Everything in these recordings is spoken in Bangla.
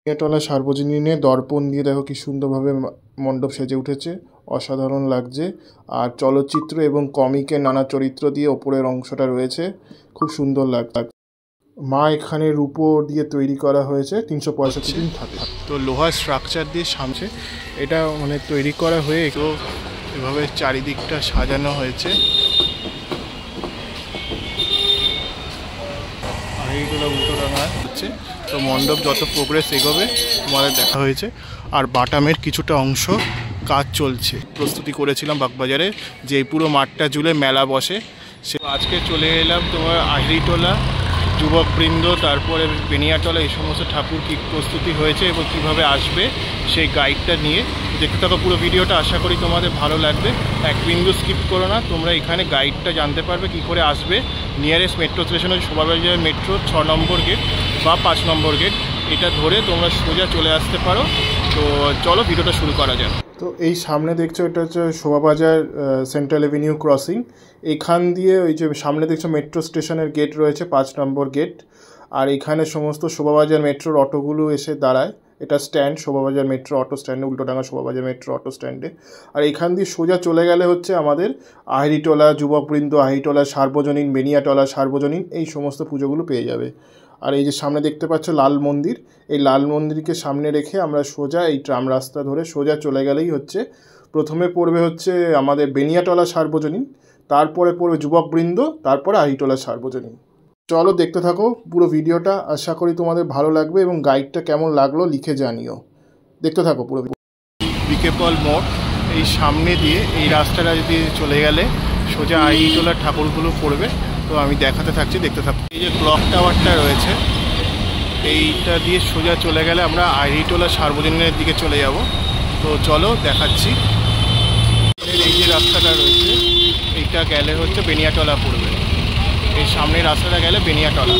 বেনিয়াটলা সার্বজনীনে দর্পণ দিয়ে দেখো কি সুন্দরভাবে মণ্ডপ সেজে উঠেছে, অসাধারণ লাগছে। আর চলচ্চিত্র এবং কমিকের নানা চরিত্র দিয়ে ওপরের অংশটা রয়েছে, খুব সুন্দর লাগছে। মা এখানে রূপো দিয়ে তৈরি করা হয়েছে, 365 দিন থাকে। তো লোহার স্ট্রাকচার দিয়ে সামনে এটা মানে তৈরি করা হয়ে তো এভাবে চারিদিকটা সাজানো হয়েছে। আর এইগুলো উল্টো রাঙা হচ্ছে। তো মণ্ডপ যত প্রোগ্রেস এগোবে তোমাদের দেখা হয়েছে। আর বাটামের কিছুটা অংশ কাজ চলছে, প্রস্তুতি করেছিলাম বাগবাজারে যে পুরো মাঠটা জুড়ে মেলা বসে। সে আজকে চলে এলাম তোমার আহিরিটোলা, যুবকবৃন্দ, তারপরে বেনিয়াটলা, এই সমস্ত ঠাকুর কী প্রস্তুতি হয়েছে এবং কীভাবে আসবে সেই গাইডটা নিয়ে দেখতে থাকো পুরো ভিডিওটা। আশা করি তোমাদের ভালো লাগবে, এক বিন্দু স্কিপ করো না। তোমরা এখানে গাইডটা জানতে পারবে কী করে আসবে। নিয়ারেস্ট মেট্রো স্টেশন হচ্ছে শোভাবাজার মেট্রো 6 নম্বর গেট বা 5 নম্বর গেট, এটা ধরে তোমরা সোজা চলে আসতে পারো। তো চলো ভিডিওটা শুরু করা যাক। তো এই সামনে দেখছো এটা হচ্ছে শোভাবাজার সেন্ট্রাল এভিনিউ ক্রসিং। এখান দিয়ে ওই যে সামনে দেখছো মেট্রো স্টেশনের গেট রয়েছে, 5 নম্বর গেট। আর এখানে সমস্ত শোভাবাজার মেট্রোর অটোগুলো এসে দাঁড়ায়। এটা স্ট্যান্ড, শোভাবাজার মেট্রো অটো স্ট্যান্ডে, উল্টোডাঙ্গা শোভাবাজার মেট্রো অটো স্ট্যান্ডে। আর এখান দিয়ে সোজা চলে গেলে হচ্ছে আমাদের আহিরিটোলা, যুবকবৃন্দ, আহিরিটোলা সার্বজনীন, বেনিয়াটলা সার্বজনীন, এই সমস্ত পুজোগুলো পেয়ে যাবে। আর এই যে সামনে দেখতে পাচ্ছ লাল মন্দির, এই লাল মন্দিরকে সামনে রেখে আমরা সোজা এই ট্রাম রাস্তা ধরে সোজা চলে গেলেই হচ্ছে প্রথমে পড়বে হচ্ছে আমাদের বেনিয়াটলা সার্বজনীন, তারপরে পড়বে যুবকবৃন্দ, তারপরে আহিরিটোলা সার্বজনীন। চলো দেখতে থাকো পুরো ভিডিওটা, আশা করি তোমাদের ভালো লাগবে এবং গাইডটা কেমন লাগলো লিখে জানিও। দেখতে থাকো পুরো। বিকেপল মোড়, এই সামনে দিয়ে এই রাস্তাটা যদি চলে গেলে সোজা আহিরিটোলার ঠাকুরগুলো পড়বে। তো আমি দেখাতে থাকছি, দেখতে থাকো। এই যে ক্লক টাওয়ারটা রয়েছে, এইটা দিয়ে সোজা চলে গেলে আমরা আহিরিটোলা সার্বজনীনের দিকে চলে যাব। তো চলো দেখাচ্ছি। এই যে রাস্তাটা রয়েছে, এইটা গেলে হচ্ছে বেনিয়াটলা পড়বে। এই সামনের রাস্তাটা গেলে বেনিয়াটলা।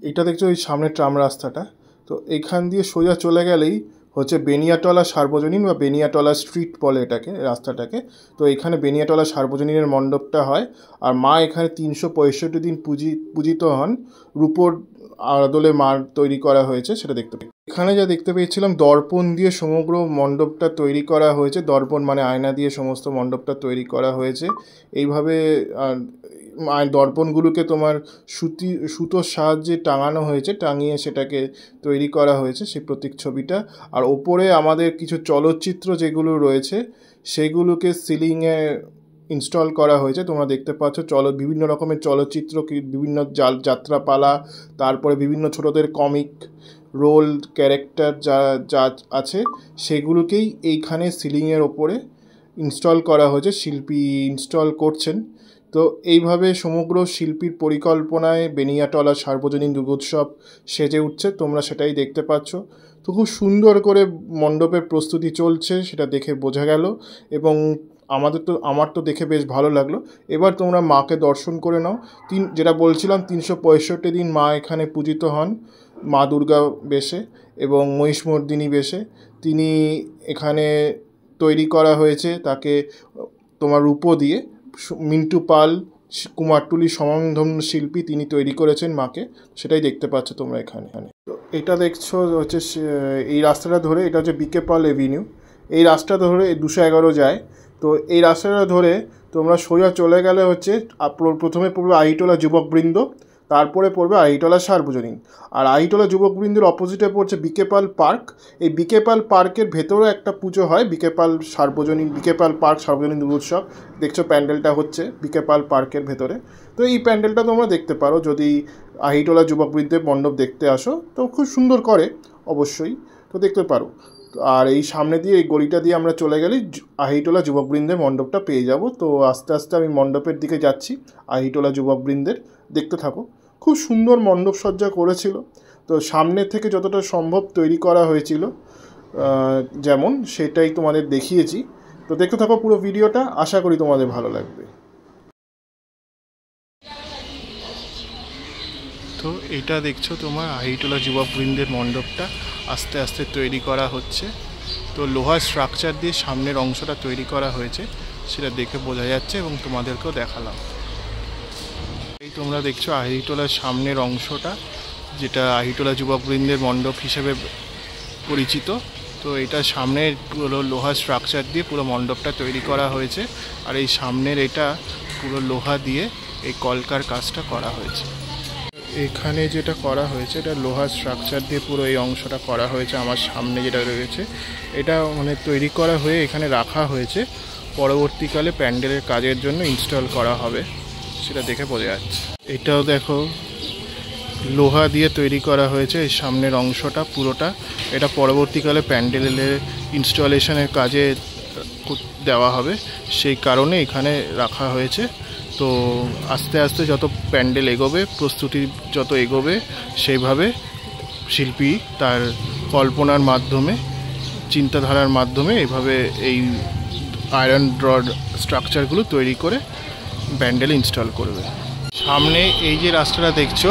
এইটা দেখছো ওই সামনে ট্রাম রাস্তাটা, তো এখান দিয়ে সোজা চলে গেলেই হচ্ছে বেনিয়াটলা সার্বজনীন বা বেনিয়াটলা স্ট্রিট বলে এটাকে, রাস্তাটাকে। তো এখানে বেনিয়াটলা সার্বজনীনের মণ্ডপটা হয়। আর মা এখানে 365 দিন পূজিত হন। রূপোর আদলে মার তৈরি করা হয়েছে, সেটা দেখতে পাই। এখানে যা দেখতে পেয়েছিলাম দর্পণ দিয়ে সমগ্র মণ্ডপটা তৈরি করা হয়েছে। দর্পণ মানে আয়না দিয়ে সমস্ত মণ্ডপটা তৈরি করা হয়েছে। এইভাবে দর্পণগুলোকে তোমার সুতোর সাহায্যে টাঙানো হয়েছে, টাঙিয়ে সেটাকে তৈরি করা হয়েছে সেই প্রতীকছবিটা। আর ওপরে আমাদের কিছু চলচ্চিত্র যেগুলো রয়েছে সেগুলোকে সিলিংয়ে ইনস্টল করা হয়েছে। তোমরা দেখতে পাচ্ছ বিভিন্ন রকমের চলচ্চিত্র, বিভিন্ন যাত্রাপালা, তারপরে বিভিন্ন ছোটদের কমিক রোল ক্যারেক্টার যা আছে সেগুলোকেই এইখানে সিলিংয়ের ওপরে ইনস্টল করা হয়েছে, শিল্পী ইনস্টল করছেন। তো এইভাবে সমগ্র শিল্পীর পরিকল্পনায় বেনিয়াটলা সার্বজনীন দুর্গোৎসব সেজে উঠছে, তোমরা সেটাই দেখতে পাচ্ছ। তো খুব সুন্দর করে মণ্ডপের প্রস্তুতি চলছে, সেটা দেখে বোঝা গেল এবং আমার তো দেখে বেশ ভালো লাগলো। এবার তোমরা মাকে দর্শন করে নাও। যেটা বলছিলাম 365 দিন মা এখানে পূজিত হন, মা দুর্গা বেশে এবং মহিষমর্দিনী বেশে। তিনি এখানে তৈরি করা হয়েছে, তাকে তোমার রূপো দিয়ে মিন্টু পাল, কুমারটুলি স্বনামধন্য শিল্পী, তিনি তৈরি করেছেন মাকে, সেটাই দেখতে পাচ্ছ তোমরা এখানে। তো এটা দেখছো হচ্ছে এই রাস্তাটা ধরে, এটা হচ্ছে বিকেপল এভিনিউ, এই রাস্তাটা ধরে 211 যায়। তো এই রাস্তাটা ধরে তোমরা সোজা চলে গেলে হচ্ছে প্রথমে পড়বে আহিরিটোলা যুবকবৃন্দ, তারপরে পড়বে আহিরিটোলা সার্বজনীন। আর আহিরিটোলা যুবকবৃন্দের অপোজিটে পড়ছে বিকেপাল পার্ক। এই বিকেপাল পার্কের ভেতরে একটা পুজো হয়, বিকেপাল পার্ক সার্বজনীন দুর্গোৎসব। দেখছো প্যান্ডেলটা হচ্ছে বিকেপাল পার্কের ভেতরে। তো এই প্যান্ডেলটা তোমরা দেখতে পারো যদি আহিরিটোলা যুবকবৃন্দের মণ্ডপ দেখতে আসো, তো খুব সুন্দর করে অবশ্যই, তো দেখতে পারো। আর এই সামনে দিয়ে এই গলিটা দিয়ে আমরা চলে গেলেই আহিরিটোলা যুবকবৃন্দের মণ্ডপটা পেয়ে যাব। তো আস্তে আস্তে আমি মণ্ডপের দিকে যাচ্ছি, আহিরিটোলা যুবকবৃন্দের, দেখতে থাকো। খুব সুন্দর মণ্ডপ সজ্জা করেছিল, তো সামনে থেকে যতটা সম্ভব তৈরি করা হয়েছিল যেমন, সেটাই তোমাদের দেখিয়েছি। তো দেখতে থাকো পুরো ভিডিওটা, আশা করি তোমাদের ভালো লাগবে। তো এটা দেখছো তোমার আহিরিটোলা যুবকবৃন্দের মণ্ডপটা আস্তে আস্তে তৈরি করা হচ্ছে। তো লোহার স্ট্রাকচার দিয়ে সামনের অংশটা তৈরি করা হয়েছে, সেটা দেখে বোঝা যাচ্ছে এবং তোমাদেরকেও দেখালাম। এই তোমরা দেখছো আহিরিটোলার সামনের অংশটা, যেটা আহিরিটোলা যুবকবৃন্দের মণ্ডপ হিসেবে পরিচিত। তো এটা সামনের পুরো লোহা স্ট্রাকচার দিয়ে পুরো মণ্ডপটা তৈরি করা হয়েছে, আর এই সামনের এটা পুরো লোহা দিয়ে এই কলকার কাজটা করা হয়েছে। এখানে যেটা করা হয়েছে এটা লোহা স্ট্রাকচার দিয়ে পুরো এই অংশটা করা হয়েছে। আমার সামনে যেটা রয়েছে এটা মানে তৈরি করা হয়ে এখানে রাখা হয়েছে, পরবর্তীকালে প্যান্ডেলের কাজের জন্য ইনস্টল করা হবে, সেটা দেখে বোঝা যাচ্ছে। এটাও দেখো লোহা দিয়ে তৈরি করা হয়েছে এই সামনের অংশটা পুরোটা, এটা পরবর্তীকালে প্যান্ডেলের ইনস্টলেশনের কাজে দেওয়া হবে, সেই কারণে এখানে রাখা হয়েছে। তো আস্তে আস্তে যত প্যান্ডেল এগোবে, প্রস্তুতি যত এগোবে, সেইভাবে শিল্পী তার কল্পনার মাধ্যমে, চিন্তাধারার মাধ্যমে এভাবে এই আয়রন রড স্ট্রাকচারগুলো তৈরি করে প্যান্ডেল ইনস্টল করবে। সামনে এই যে রাস্তাটা দেখছো,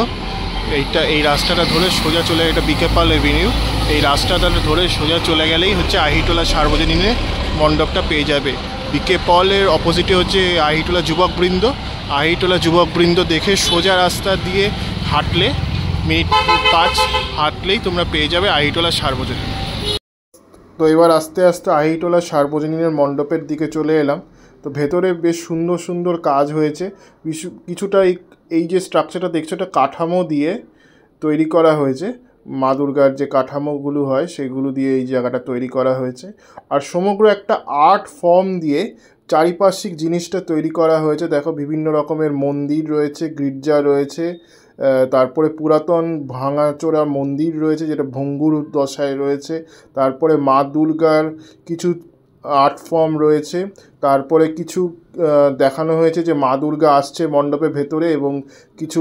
এই রাস্তাটা ধরে সোজা চলে, এটা বিকে পাল এভিনিউ, এই রাস্তাটা ধরে সোজা চলে গেলেই হচ্ছে আহিটোলা সার্বজনীনে মণ্ডপটা পেয়ে যাবে। বিকে পলের অপোজিটে হচ্ছে আহিটোলা যুবকবৃন্দ। আহিটোলা যুবকবৃন্দ দেখে সোজা রাস্তা দিয়ে হাঁটলে মিনিট 5 হাঁটলেই তোমরা পেয়ে যাবে আহিটোলা সার্বজনীন। তো এবার আস্তে আস্তে আহিটোলা সার্বজনীনের মণ্ডপের দিকে চলে এলাম। তো ভেতরে বেশ সুন্দর সুন্দর কাজ হয়েছে। কিছুটা এই যে স্ট্রাকচারটা দেখছো এটা কাঠামো দিয়ে তৈরি করা হয়েছে, মা দুর্গার যে কাঠামোগুলো হয় সেগুলো দিয়ে এই জায়গাটা তৈরি করা হয়েছে। আর সমগ্র একটা আর্ট ফর্ম দিয়ে চারিপার্শ্বিক জিনিসটা তৈরি করা হয়েছে। দেখো বিভিন্ন রকমের মন্দির রয়েছে, গির্জা রয়েছে, তারপরে পুরাতন ভাঙাচোরা মন্দির রয়েছে যেটা ভঙ্গুর দশায় রয়েছে, তারপরে মা দুর্গার কিছু আর্ট ফর্ম রয়েছে, তারপরে কিছু দেখানো হয়েছে যে মা দুর্গা আসছে মণ্ডপের ভেতরে এবং কিছু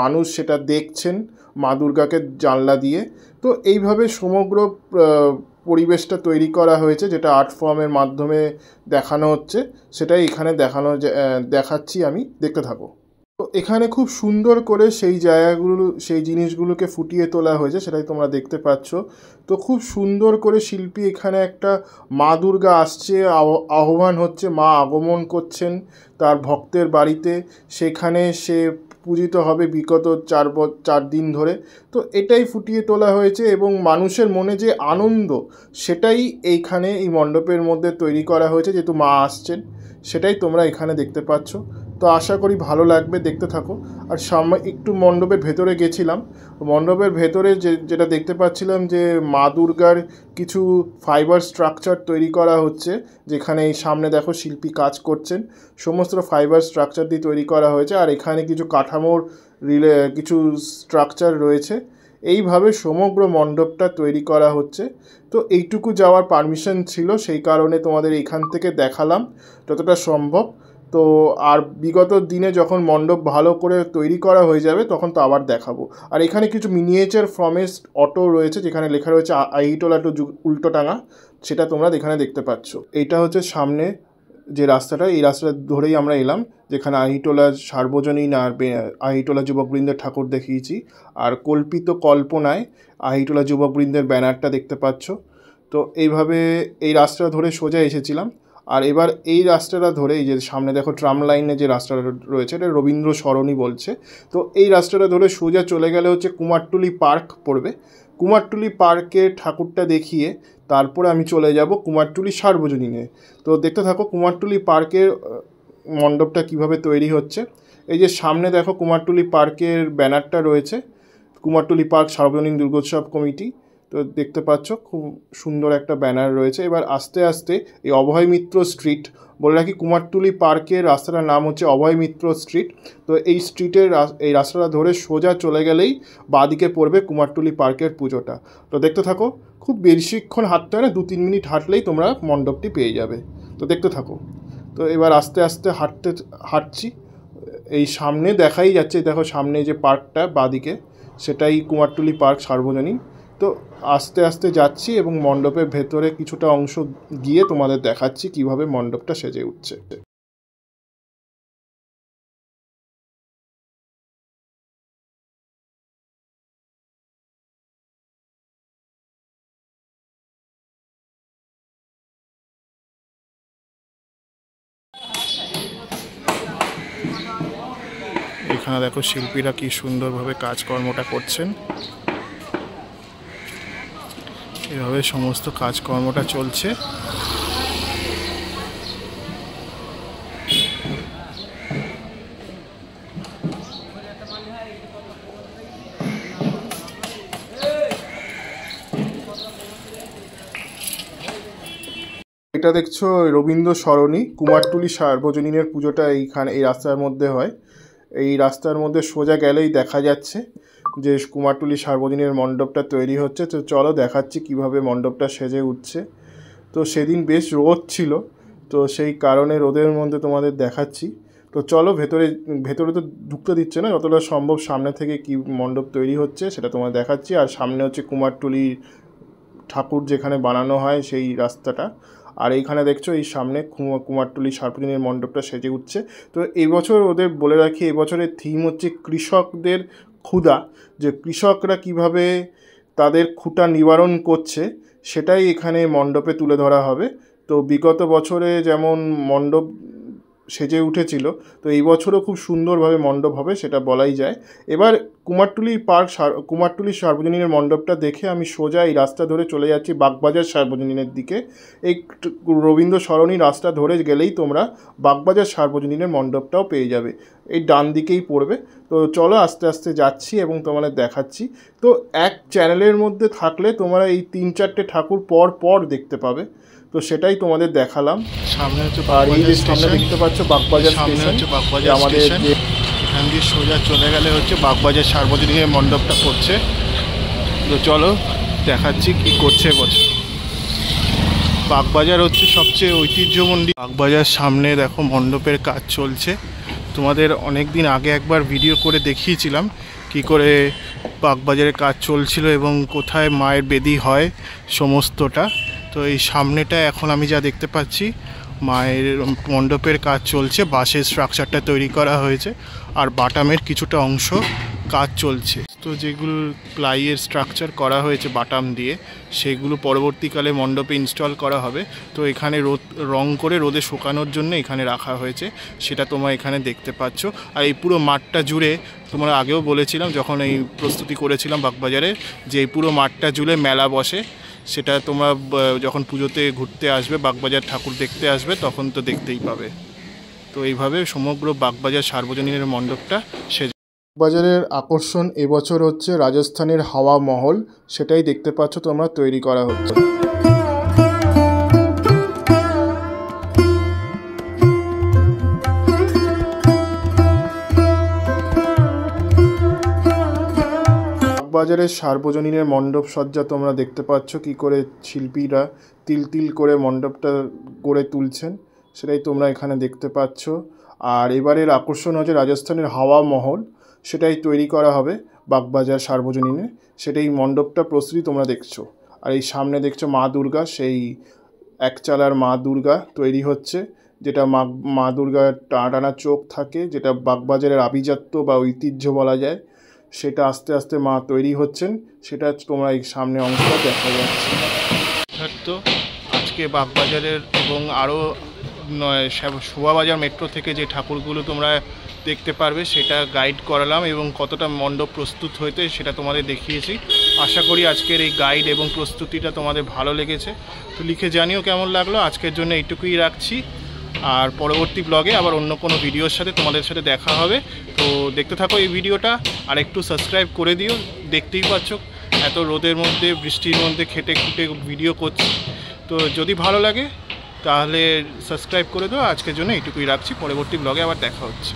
মানুষ সেটা দেখছেন মা দুর্গাকে জানলা দিয়ে। তো এইভাবে সমগ্র পরিবেশটা তৈরি করা হয়েছে, যেটা আর্ট ফর্মের মাধ্যমে দেখানো হচ্ছে, সেটাই এখানে দেখাচ্ছি আমি, দেখতে থাকো। তো এখানে খুব সুন্দর করে সেই জায়গাগুলো, সেই জিনিসগুলোকে ফুটিয়ে তোলা হয়েছে, সেটাই তোমরা দেখতে পাচ্ছ। তো খুব সুন্দর করে শিল্পী এখানে একটা মা দুর্গা আসছে, আহ্বান হচ্ছে, মা আগমন করছেন তার ভক্তের বাড়িতে, সেখানে সে পূজিত হবে বিগত 4 দিন ধরে। তো এটাই ফুটিয়ে তোলা হয়েছে এবং মানুষের মনে যে আনন্দ, সেটাই এইখানে এই মণ্ডপের মধ্যে তৈরি করা হয়েছে, যেহেতু মা আসছেন, সেটাই তোমরা এখানে দেখতে পাচ্ছ। তো আশা করি ভালো লাগবে, দেখতে থাকো। আর সামনে একটু মণ্ডপের ভেতরে গেছিলাম, মণ্ডপের ভেতরে যেটা দেখতে পাচ্ছিলাম যে মা দুর্গার কিছু ফাইবার স্ট্রাকচার তৈরি করা হচ্ছে, যেখানে এই সামনে দেখো শিল্পী কাজ করছেন, সমস্ত ফাইবার স্ট্রাকচার দিয়ে তৈরি করা হয়েছে। আর এখানে কিছু কাঠামোর কিছু স্ট্রাকচার রয়েছে, এইভাবে সমগ্র মণ্ডপটা তৈরি করা হচ্ছে। তো এইটুকু যাওয়ার পারমিশন ছিল, সেই কারণে তোমাদের এখান থেকে দেখালাম যতটা সম্ভব। তো আর বিগত দিনে যখন মণ্ডপ ভালো করে তৈরি করা হয়ে যাবে তখন তো আবার দেখাবো। আর এখানে কিছু মিনিয়েচার ফর্মের অটো রয়েছে, যেখানে লেখা রয়েছে আহিটোলা টু উল্টোডাঙা, সেটা তোমরা এখানে দেখতে পাচ্ছ। এইটা হচ্ছে সামনে যে রাস্তাটা, এই রাস্তাটা ধরেই আমরা এলাম, যেখানে আহিটোলা সার্বজনীন আর আহিটোলা যুবকবৃন্দের ঠাকুর দেখিয়েছি। আর কল্পিত কল্পনায় আহিটোলা যুবকবৃন্দের ব্যানারটা দেখতে পাচ্ছ। তো এইভাবে এই রাস্তাটা ধরে সোজা এসেছিলাম। আর এবার এই রাস্তাটা ধরে, এই যে সামনে দেখো ট্রাম লাইনে যে রাস্তাটা রয়েছে, এটা রবীন্দ্র সরণি বলছে। তো এই রাস্তাটা ধরে সোজা চলে গেলে হচ্ছে কুমারটুলি পার্ক পড়বে। কুমারটুলি পার্কে ঠাকুরটা দেখিয়ে তারপরে আমি চলে যাব কুমারটুলি সার্বজনীনে। তো দেখতে থাকো কুমারটুলি পার্কের মণ্ডপটা কিভাবে তৈরি হচ্ছে। এই যে সামনে দেখো কুমারটুলি পার্কের ব্যানারটা রয়েছে, কুমারটুলি পার্ক সার্বজনীন দুর্গোৎসব কমিটি। তো দেখতে পাচ্ছ খুব সুন্দর একটা ব্যানার রয়েছে। এবার আস্তে আস্তে এই অভয় মিত্র স্ট্রিট, বলে রাখি কুমারটুলি পার্কের রাস্তাটার নাম হচ্ছে অভয় মিত্র স্ট্রিট। তো এই স্ট্রিটের এই রাস্তাটা ধরে সোজা চলে গেলেই বাঁদিকে পড়বে কুমারটুলি পার্কের পুজোটা। তো দেখতে থাকো, খুব বেশিক্ষণ হাঁটতে হয় না, 2-3 মিনিট হাঁটলেই তোমরা মণ্ডপটি পেয়ে যাবে। তো দেখতে থাকো। তো এবার আস্তে আস্তে হাঁটছি, এই সামনে দেখাই যাচ্ছে, দেখো সামনে যে পার্কটা বাঁদিকে, সেটাই কুমারটুলি পার্ক সার্বজনীন। তো আস্তে আস্তে যাচ্ছি এবং মণ্ডপের ভেতরে কিছুটা অংশ গিয়ে তোমাদের দেখাচ্ছি কিভাবে মণ্ডপটা সেজে উঠছে। এখানে দেখো শিল্পীরা কি সুন্দরভাবে কাজকর্মটা করছেন। এভাবে সমস্ত কাজকর্মটা চলছে। এটা দেখছো রবীন্দ্র সরণি, কুমারটুলি সার্বজনীনের পুজোটা এইখানে এই রাস্তার মধ্যে হয়। এই রাস্তার মধ্যে সোজা গেলেই দেখা যাচ্ছে যে কুমারটুলি সার্বজনীনের মণ্ডপটা তৈরি হচ্ছে। তো চলো দেখাচ্ছি কিভাবে মণ্ডপটা সেজে উঠছে। তো সেদিন বেশ রোদ ছিল, তো সেই কারণে রোদের মধ্যে তোমাদের দেখাচ্ছি। তো চলো ভেতরে তো ঢুকতে দিচ্ছে না, যতটা সম্ভব সামনে থেকে কি মণ্ডপ তৈরি হচ্ছে সেটা তোমাদের দেখাচ্ছি। আর সামনে হচ্ছে কুমারটুলি ঠাকুর যেখানে বানানো হয় সেই রাস্তাটা। আর এইখানে দেখছো এই সামনে কুমারটুলি সার্বজনীনের মণ্ডপটা সেজে উঠছে। তো এবছর ওদের বলে রাখি, এবছরের থিম হচ্ছে কৃষকদের ক্ষুধা, যে কৃষকরা কিভাবে তাদের ক্ষুধা নিবারণ করছে সেটাই এখানে মণ্ডপে তুলে ধরা হবে। তো বিগত বছরে যেমন মণ্ডপ সেজে উঠেছিল, তো এই বছরও খুব সুন্দরভাবে মণ্ডপ হবে সেটা বলাই যায়। এবার কুমারটুলি সার্বজনীনের মণ্ডপটা দেখে আমি সোজা এই রাস্তা ধরে চলে যাচ্ছি বাগবাজার সার্বজনীনের দিকে। এই রবীন্দ্র সরণি রাস্তা ধরে গেলেই তোমরা বাগবাজার সার্বজনীনের মণ্ডপটাও পেয়ে যাবে, এই ডান দিকেই পড়বে। তো চলো আস্তে আস্তে যাচ্ছি এবং তোমাদের দেখাচ্ছি। তো এক চ্যানেলের মধ্যে থাকলে তোমরা এই 3-4টে ঠাকুর পর পর দেখতে পাবে, তো সেটাই তোমাদের দেখালাম। সামনে হচ্ছে আর এই যে সামনে দেখতে পাচ্ছ বাগবাজার স্টেশন, আমাদের এখান দিয়ে সোজা চলে গেলে হচ্ছে বাগবাজার সার্বজনীনের মণ্ডপটা পড়ছে। তো চলো দেখাচ্ছি কি করছে বছর। বাগবাজার হচ্ছে সবচেয়ে ঐতিহ্যমণ্ডিত। বাগবাজার সামনে দেখো মণ্ডপের কাজ চলছে। তোমাদের অনেক দিন আগে একবার ভিডিও করে দেখিয়েছিলাম কি করে বাগবাজারের কাজ চলছিল এবং কোথায় মায়ের বেদি হয় সমস্তটা। তো এই সামনেটা এখন আমি যা দেখতে পাচ্ছি মায়ের মণ্ডপের কাজ চলছে, বাঁশের স্ট্রাকচারটা তৈরি করা হয়েছে আর বাটামের কিছুটা অংশ কাজ চলছে। তো যেগুলো প্লাইয়ের স্ট্রাকচার করা হয়েছে বাটাম দিয়ে, সেগুলো পরবর্তীকালে মণ্ডপে ইনস্টল করা হবে। তো এখানে রং করে রোদে শুকানোর জন্য এখানে রাখা হয়েছে, সেটা তোমরা এখানে দেখতে পাচ্ছ। আর এই পুরো মাঠটা জুড়ে, তোমরা আগেও বলেছিলাম যখন এই প্রস্তুতি করেছিলাম বাগবাজারে, যে এই পুরো মাঠটা জুড়ে মেলা বসে। সেটা তোমরা যখন পুজোতে ঘুরতে আসবে, বাগবাজার ঠাকুর দেখতে আসবে, তখন তো দেখতেই পাবে। তো এইভাবে সমগ্র বাগবাজার সার্বজনীনের মণ্ডপটা বাগবাজারের আকর্ষণ এবছর হচ্ছে রাজস্থানের হাওয়া মহল, সেটাই দেখতে পাচ্ছ তোমরা তৈরি করা হচ্ছে। বাগবাজারের সার্বজনীনের মণ্ডপ সজ্জা তোমরা দেখতে পাচ্ছ কি করে শিল্পীরা তিল তিল করে মণ্ডপটা গড়ে তুলছেন, সেটাই তোমরা এখানে দেখতে পাচ্ছ। আর এবারের আকর্ষণ হচ্ছে রাজস্থানের হাওয়া মহল, সেটাই তৈরি করা হবে বাগবাজার সার্বজনীনে, সেটাই মণ্ডপটা প্রস্তুতি তোমরা দেখছো। আর এই সামনে দেখছো মা দুর্গা, সেই একচালার মা দুর্গা তৈরি হচ্ছে, যেটা মা দুর্গার টানা চোখ থাকে, যেটা বাগবাজারের আভিজাত্য বা ঐতিহ্য বলা যায়, সেটা আস্তে আস্তে মা তৈরি হচ্ছেন, সেটা তোমরা এই সামনে অংশটা দেখা যাচ্ছে। তো আজকে বাগবাজারের এবং আরও শোভাবাজার মেট্রো থেকে যে ঠাকুরগুলো তোমরা দেখতে পারবে সেটা গাইড করালাম এবং কতটা মণ্ডপ প্রস্তুত হইতে সেটা তোমাদের দেখিয়েছি। আশা করি আজকের এই গাইড এবং প্রস্তুতিটা তোমাদের ভালো লেগেছে। তো লিখে জানিও কেমন লাগলো। আজকের জন্য এইটুকুই রাখছি, আর পরবর্তী ব্লগে আবার অন্য কোনো ভিডিওর সাথে তোমাদের সাথে দেখা হবে। তো দেখতে থাকো এই ভিডিওটা, আর একটু সাবস্ক্রাইব করে দিও। দেখতেই পাচ্ছ এত রোদের মধ্যে বৃষ্টির মধ্যে খেটে খুঁটে ভিডিও করছি, তো যদি ভালো লাগে তাহলে সাবস্ক্রাইব করে দাও। আজকের জন্য এইটুকুই রাখছি, পরবর্তী ব্লগে আবার দেখা হচ্ছে।